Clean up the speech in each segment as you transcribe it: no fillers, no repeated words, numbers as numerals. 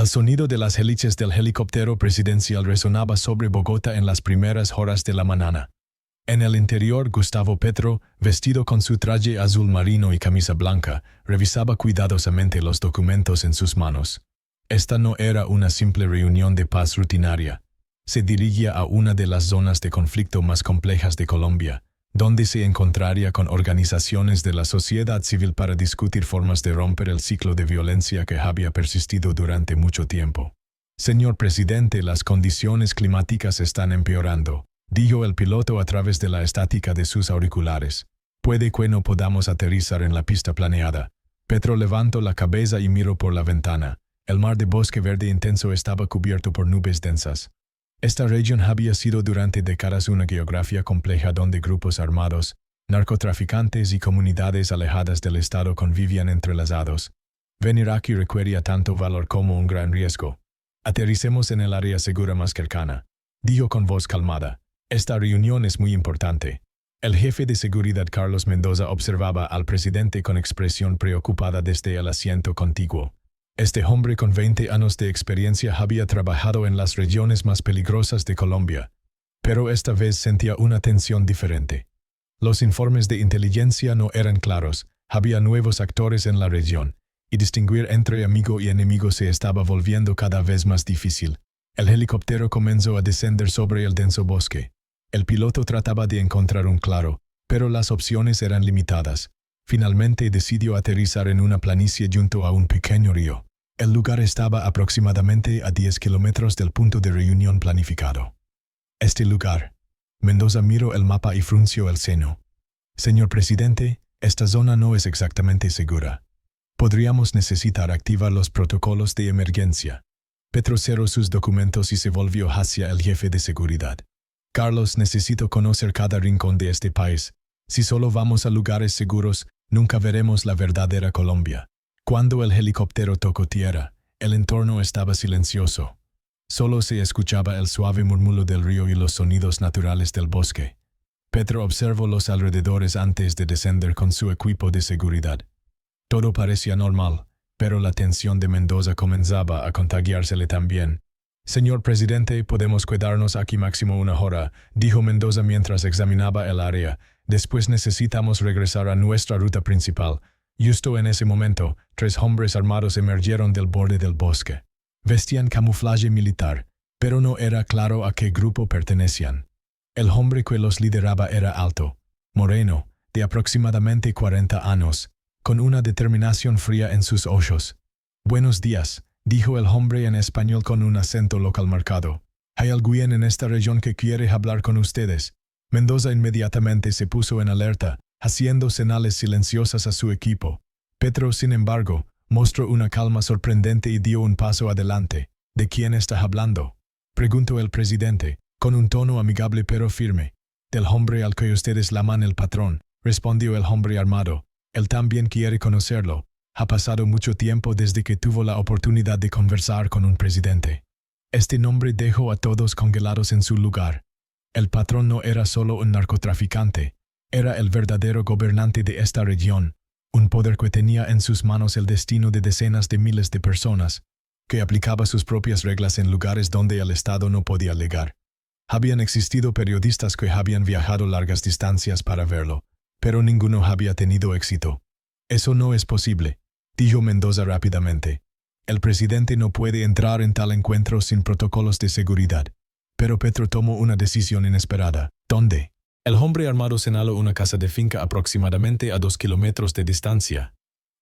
El sonido de las hélices del helicóptero presidencial resonaba sobre Bogotá en las primeras horas de la mañana. En el interior, Gustavo Petro, vestido con su traje azul marino y camisa blanca, revisaba cuidadosamente los documentos en sus manos. Esta no era una simple reunión de paz rutinaria. Se dirigía a una de las zonas de conflicto más complejas de Colombia, donde se encontraría con organizaciones de la sociedad civil para discutir formas de romper el ciclo de violencia que había persistido durante mucho tiempo. Señor presidente, las condiciones climáticas están empeorando, dijo el piloto a través de la estática de sus auriculares. Puede que no podamos aterrizar en la pista planeada. Petro levantó la cabeza y miró por la ventana. El mar de bosque verde intenso estaba cubierto por nubes densas. Esta región había sido durante décadas una geografía compleja donde grupos armados, narcotraficantes y comunidades alejadas del Estado convivían entrelazados. Venir aquí requería tanto valor como un gran riesgo. Aterricemos en el área segura más cercana, dijo con voz calmada. Esta reunión es muy importante. El jefe de seguridad Carlos Mendoza observaba al presidente con expresión preocupada desde el asiento contiguo. Este hombre con 20 años de experiencia había trabajado en las regiones más peligrosas de Colombia, pero esta vez sentía una tensión diferente. Los informes de inteligencia no eran claros, había nuevos actores en la región, y distinguir entre amigo y enemigo se estaba volviendo cada vez más difícil. El helicóptero comenzó a descender sobre el denso bosque. El piloto trataba de encontrar un claro, pero las opciones eran limitadas. Finalmente decidió aterrizar en una planicie junto a un pequeño río. El lugar estaba aproximadamente a 10 kilómetros del punto de reunión planificado. Este lugar. Mendoza miró el mapa y frunció el ceño. Señor presidente, esta zona no es exactamente segura. Podríamos necesitar activar los protocolos de emergencia. Petro cerró sus documentos y se volvió hacia el jefe de seguridad. Carlos, necesito conocer cada rincón de este país. Si solo vamos a lugares seguros, nunca veremos la verdadera Colombia. Cuando el helicóptero tocó tierra, el entorno estaba silencioso. Solo se escuchaba el suave murmullo del río y los sonidos naturales del bosque. Petro observó los alrededores antes de descender con su equipo de seguridad. Todo parecía normal, pero la tensión de Mendoza comenzaba a contagiársele también. Señor presidente, podemos quedarnos aquí máximo una hora, dijo Mendoza mientras examinaba el área. Después necesitamos regresar a nuestra ruta principal. Justo en ese momento, 3 hombres armados emergieron del borde del bosque. Vestían camuflaje militar, pero no era claro a qué grupo pertenecían. El hombre que los lideraba era alto, moreno, de aproximadamente 40 años, con una determinación fría en sus ojos. Buenos días, dijo el hombre en español con un acento local marcado. ¿Hay alguien en esta región que quiere hablar con ustedes? Mendoza inmediatamente se puso en alerta, haciendo señales silenciosas a su equipo. Petro, sin embargo, mostró una calma sorprendente y dio un paso adelante. ¿De quién está hablando?, preguntó el presidente, con un tono amigable pero firme. Del hombre al que ustedes llaman el patrón, respondió el hombre armado. Él también quiere conocerlo. Ha pasado mucho tiempo desde que tuvo la oportunidad de conversar con un presidente. Este nombre dejó a todos congelados en su lugar. El patrón no era solo un narcotraficante, era el verdadero gobernante de esta región, un poder que tenía en sus manos el destino de decenas de miles de personas, que aplicaba sus propias reglas en lugares donde el Estado no podía llegar. Habían existido periodistas que habían viajado largas distancias para verlo, pero ninguno había tenido éxito. Eso no es posible, dijo Mendoza rápidamente. El presidente no puede entrar en tal encuentro sin protocolos de seguridad. Pero Petro tomó una decisión inesperada. ¿Dónde? El hombre armado señaló una casa de finca aproximadamente a 2 kilómetros de distancia.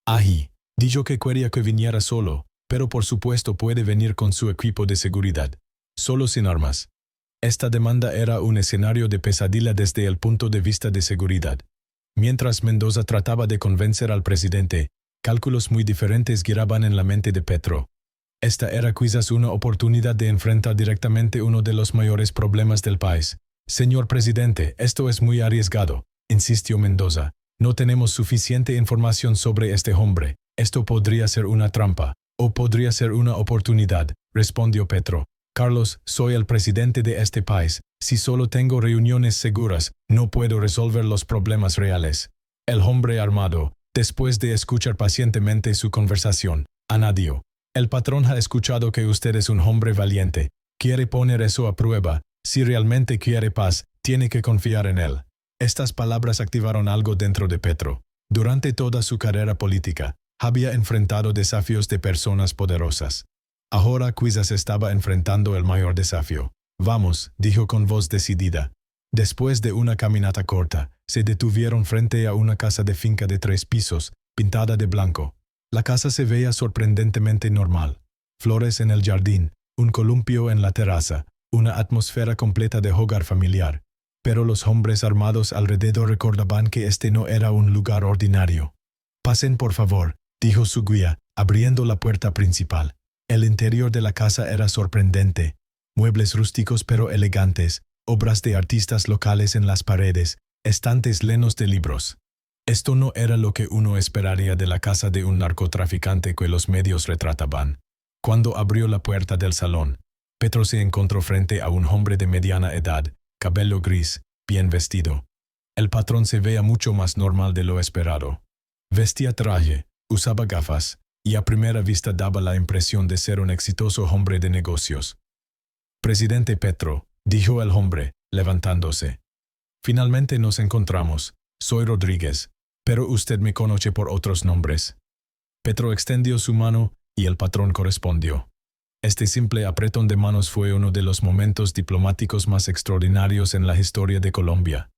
Allí, dijo que quería que viniera solo, pero por supuesto puede venir con su equipo de seguridad, solo sin armas. Esta demanda era un escenario de pesadilla desde el punto de vista de seguridad. Mientras Mendoza trataba de convencer al presidente, cálculos muy diferentes giraban en la mente de Petro. Esta era quizás una oportunidad de enfrentar directamente uno de los mayores problemas del país. Señor presidente, esto es muy arriesgado, insistió Mendoza. No tenemos suficiente información sobre este hombre. Esto podría ser una trampa, o podría ser una oportunidad, respondió Petro. Carlos, soy el presidente de este país. Si solo tengo reuniones seguras, no puedo resolver los problemas reales. El hombre armado, después de escuchar pacientemente su conversación, añadió. El patrón ha escuchado que usted es un hombre valiente. Quiere poner eso a prueba. Si realmente quiere paz, tiene que confiar en él. Estas palabras activaron algo dentro de Petro. Durante toda su carrera política, había enfrentado desafíos de personas poderosas. Ahora quizás estaba enfrentando el mayor desafío. Vamos, dijo con voz decidida. Después de una caminata corta, se detuvieron frente a una casa de finca de 3 pisos, pintada de blanco. La casa se veía sorprendentemente normal. Flores en el jardín, un columpio en la terraza, una atmósfera completa de hogar familiar. Pero los hombres armados alrededor recordaban que este no era un lugar ordinario. «Pasen por favor», dijo su guía, abriendo la puerta principal. El interior de la casa era sorprendente. Muebles rústicos pero elegantes, obras de artistas locales en las paredes, estantes llenos de libros. Esto no era lo que uno esperaría de la casa de un narcotraficante que los medios retrataban. Cuando abrió la puerta del salón, Petro se encontró frente a un hombre de mediana edad, cabello gris, bien vestido. El patrón se veía mucho más normal de lo esperado. Vestía traje, usaba gafas, y a primera vista daba la impresión de ser un exitoso hombre de negocios. «Presidente Petro», dijo el hombre, levantándose. «Finalmente nos encontramos. Soy Rodríguez, pero usted me conoce por otros nombres». Petro extendió su mano y el patrón correspondió. Este simple apretón de manos fue uno de los momentos diplomáticos más extraordinarios en la historia de Colombia.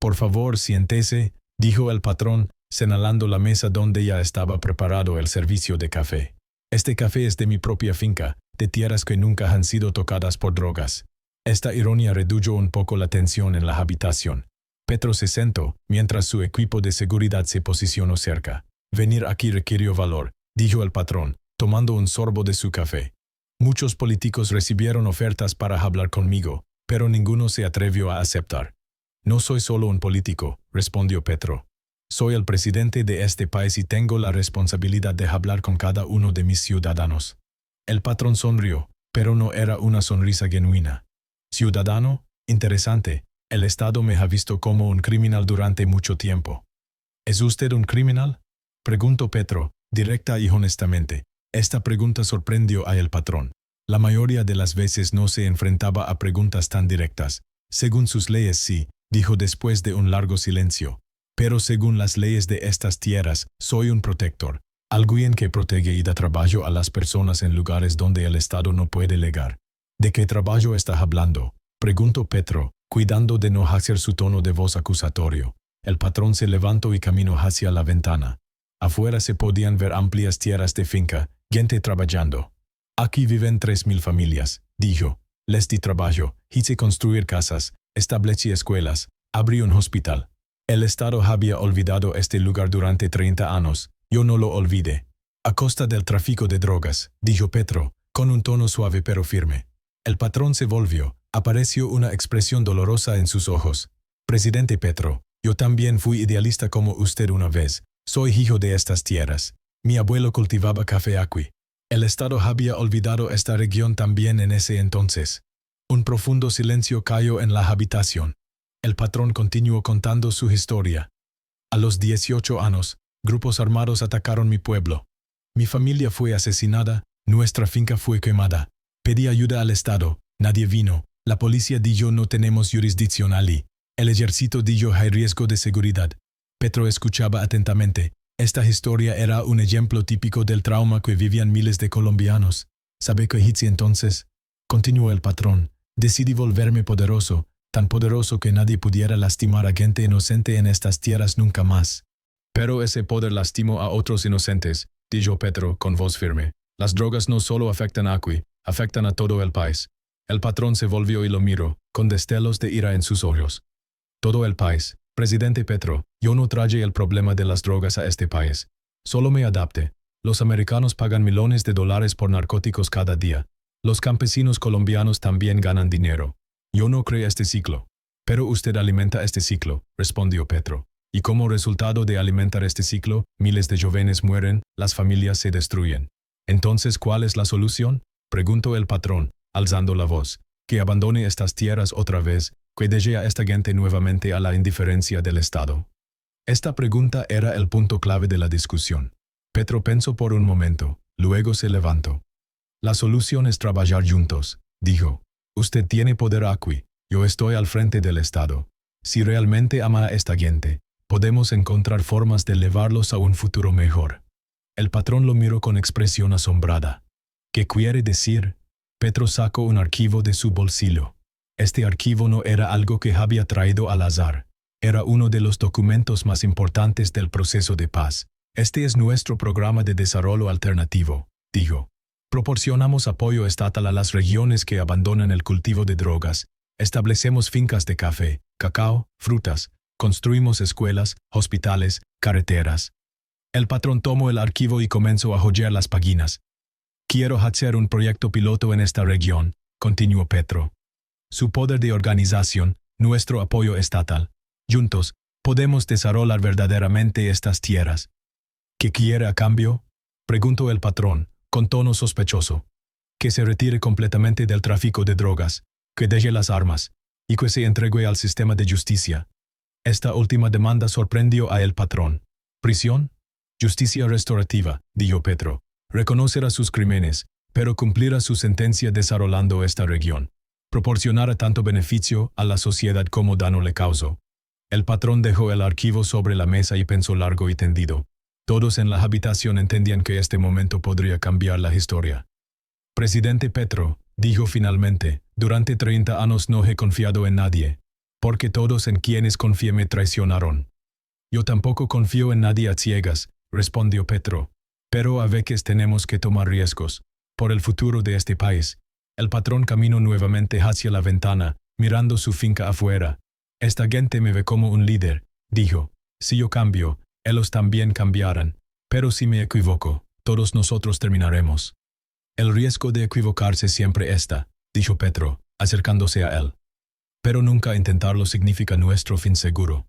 «Por favor, siéntese», dijo el patrón, señalando la mesa donde ya estaba preparado el servicio de café. «Este café es de mi propia finca, de tierras que nunca han sido tocadas por drogas». Esta ironía redujo un poco la tensión en la habitación. Petro se sentó, mientras su equipo de seguridad se posicionó cerca. «Venir aquí requirió valor», dijo el patrón, tomando un sorbo de su café. «Muchos políticos recibieron ofertas para hablar conmigo, pero ninguno se atrevió a aceptar». «No soy solo un político», respondió Petro. «Soy el presidente de este país y tengo la responsabilidad de hablar con cada uno de mis ciudadanos». El patrón sonrió, pero no era una sonrisa genuina. «Ciudadano, interesante. El Estado me ha visto como un criminal durante mucho tiempo». «¿Es usted un criminal?», preguntó Petro, directa y honestamente. Esta pregunta sorprendió a el patrón. La mayoría de las veces no se enfrentaba a preguntas tan directas. «Según sus leyes sí», dijo después de un largo silencio. «Pero según las leyes de estas tierras, soy un protector, alguien que protege y da trabajo a las personas en lugares donde el Estado no puede llegar». «¿De qué trabajo está hablando?», preguntó Petro, cuidando de no hacer su tono de voz acusatorio. El patrón se levantó y caminó hacia la ventana. Afuera se podían ver amplias tierras de finca, gente trabajando. «Aquí viven 3.000 familias», dijo. «Les di trabajo, hice construir casas, establecí escuelas, abrí un hospital. El Estado había olvidado este lugar durante 30 años. Yo no lo olvidé. A costa del tráfico de drogas», dijo Petro, con un tono suave pero firme. El patrón se volvió. Apareció una expresión dolorosa en sus ojos. «Presidente Petro, yo también fui idealista como usted una vez. Soy hijo de estas tierras. Mi abuelo cultivaba café aquí. El Estado había olvidado esta región también en ese entonces». Un profundo silencio cayó en la habitación. El patrón continuó contando su historia. «A los 18 años, grupos armados atacaron mi pueblo. Mi familia fue asesinada, nuestra finca fue quemada. Pedí ayuda al Estado, nadie vino. La policía dijo no tenemos jurisdicción allí. El ejército dijo hay riesgo de seguridad». Petro escuchaba atentamente. Esta historia era un ejemplo típico del trauma que vivían miles de colombianos. «¿Sabe qué hice entonces?», continuó el patrón. «Decidí volverme poderoso, tan poderoso que nadie pudiera lastimar a gente inocente en estas tierras nunca más». «Pero ese poder lastimó a otros inocentes», dijo Petro con voz firme. «Las drogas no solo afectan aquí, afectan a todo el país». El patrón se volvió y lo miró, con destellos de ira en sus ojos. «Todo el país. Presidente Petro, yo no traje el problema de las drogas a este país. Solo me adapté. Los americanos pagan millones de dólares por narcóticos cada día. Los campesinos colombianos también ganan dinero. Yo no creé este ciclo». «Pero usted alimenta este ciclo», respondió Petro. «Y como resultado de alimentar este ciclo, miles de jóvenes mueren, las familias se destruyen». «Entonces, ¿cuál es la solución?», preguntó el patrón, alzando la voz. «Que abandone estas tierras otra vez, que deje a esta gente nuevamente a la indiferencia del Estado». Esta pregunta era el punto clave de la discusión. Petro pensó por un momento. luego se levantó. La solución es trabajar juntos, dijo. Usted tiene poder aquí, yo estoy al frente del Estado. Si realmente ama a esta gente, podemos encontrar formas de llevarlos a un futuro mejor. El patrón lo miró con expresión asombrada. ¿Qué quiere decir? Petro sacó un archivo de su bolsillo. Este archivo no era algo que había traído al azar. Era uno de los documentos más importantes del proceso de paz. Este es nuestro programa de desarrollo alternativo, dijo. Proporcionamos apoyo estatal a las regiones que abandonan el cultivo de drogas. Establecemos fincas de café, cacao, frutas. Construimos escuelas, hospitales, carreteras. El patrón tomó el archivo y comenzó a hojear las páginas. Quiero hacer un proyecto piloto en esta región, continuó Petro. Su poder de organización, nuestro apoyo estatal. Juntos, podemos desarrollar verdaderamente estas tierras. ¿Qué quiere a cambio? Preguntó el patrón, con tono sospechoso. Que se retire completamente del tráfico de drogas, que deje las armas, y que se entregue al sistema de justicia. Esta última demanda sorprendió a el patrón. ¿Prisión? Justicia restaurativa, dijo Petro. Reconocerá sus crímenes, pero cumplirá su sentencia desarrollando esta región. Proporcionará tanto beneficio a la sociedad como daño le causó. El patrón dejó el archivo sobre la mesa y pensó largo y tendido. Todos en la habitación entendían que este momento podría cambiar la historia. Presidente Petro, dijo finalmente, durante 30 años no he confiado en nadie, porque todos en quienes confié me traicionaron. Yo tampoco confío en nadie a ciegas, respondió Petro, pero a veces tenemos que tomar riesgos, por el futuro de este país. El patrón caminó nuevamente hacia la ventana, mirando su finca afuera. Esta gente me ve como un líder, dijo. Si yo cambio, ellos también cambiarán, pero si me equivoco, todos nosotros terminaremos. El riesgo de equivocarse siempre está, dijo Petro, acercándose a él. Pero nunca intentarlo significa nuestro fin seguro.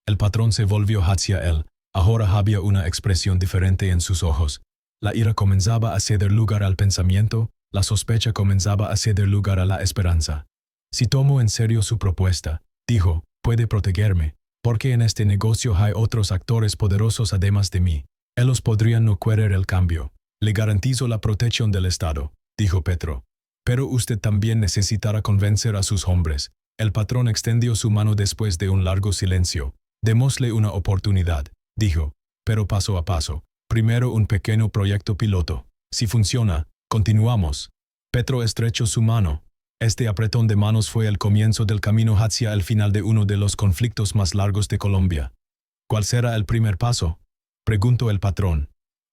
El patrón se volvió hacia él. Ahora había una expresión diferente en sus ojos. La ira comenzaba a ceder lugar al pensamiento, la sospecha comenzaba a ceder lugar a la esperanza. Si tomo en serio su propuesta, dijo, puede protegerme, porque en este negocio hay otros actores poderosos además de mí. Ellos podrían no querer el cambio. Le garantizo la protección del Estado, dijo Petro. Pero usted también necesitará convencer a sus hombres. El patrón extendió su mano después de un largo silencio. Démosle una oportunidad, dijo, pero paso a paso. Primero un pequeño proyecto piloto. Si funciona, continuamos. Petro estrechó su mano. Este apretón de manos fue el comienzo del camino hacia el final de uno de los conflictos más largos de Colombia. ¿Cuál será el primer paso? Preguntó el patrón.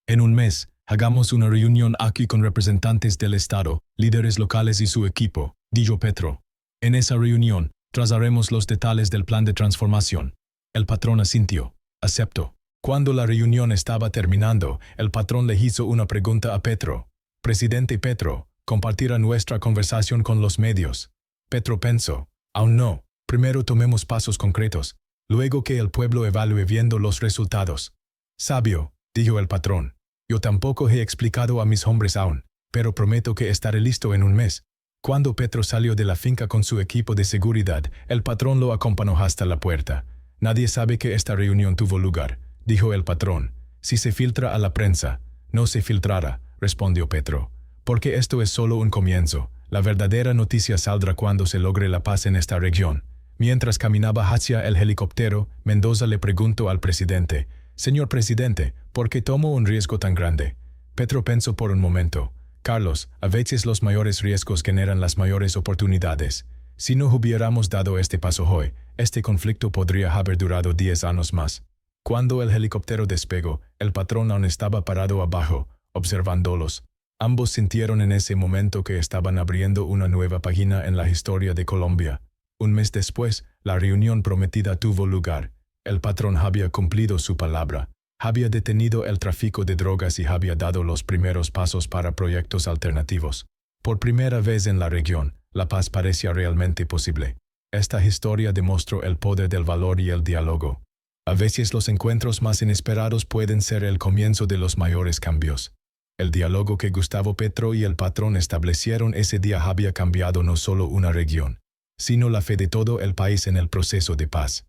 En un mes, hagamos una reunión aquí con representantes del Estado, líderes locales y su equipo, dijo Petro. En esa reunión, trazaremos los detalles del plan de transformación. El patrón asintió. Acepto. Cuando la reunión estaba terminando, el patrón le hizo una pregunta a Petro. Presidente Petro, ¿compartirá nuestra conversación con los medios? Petro pensó. Aún no. Primero tomemos pasos concretos, luego que el pueblo evalúe viendo los resultados. Sabio, dijo el patrón. Yo tampoco he explicado a mis hombres aún, pero prometo que estaré listo en un mes. Cuando Petro salió de la finca con su equipo de seguridad, el patrón lo acompañó hasta la puerta. Nadie sabe que esta reunión tuvo lugar, dijo el patrón. Si se filtra a la prensa, no se filtrará, respondió Petro. Porque esto es solo un comienzo. La verdadera noticia saldrá cuando se logre la paz en esta región. Mientras caminaba hacia el helicóptero, Mendoza le preguntó al presidente, «Señor presidente, ¿por qué tomo un riesgo tan grande?» Petro pensó por un momento. «Carlos, a veces los mayores riesgos generan las mayores oportunidades. Si no hubiéramos dado este paso hoy, este conflicto podría haber durado 10 años más». Cuando el helicóptero despegó, el patrón aún estaba parado abajo, observándolos. Ambos sintieron en ese momento que estaban abriendo una nueva página en la historia de Colombia. Un mes después, la reunión prometida tuvo lugar. El patrón había cumplido su palabra. Había detenido el tráfico de drogas y había dado los primeros pasos para proyectos alternativos. Por primera vez en la región, la paz parecía realmente posible. Esta historia demostró el poder del valor y el diálogo. A veces los encuentros más inesperados pueden ser el comienzo de los mayores cambios. El diálogo que Gustavo Petro y el patrón establecieron ese día había cambiado no solo una región, sino la fe de todo el país en el proceso de paz.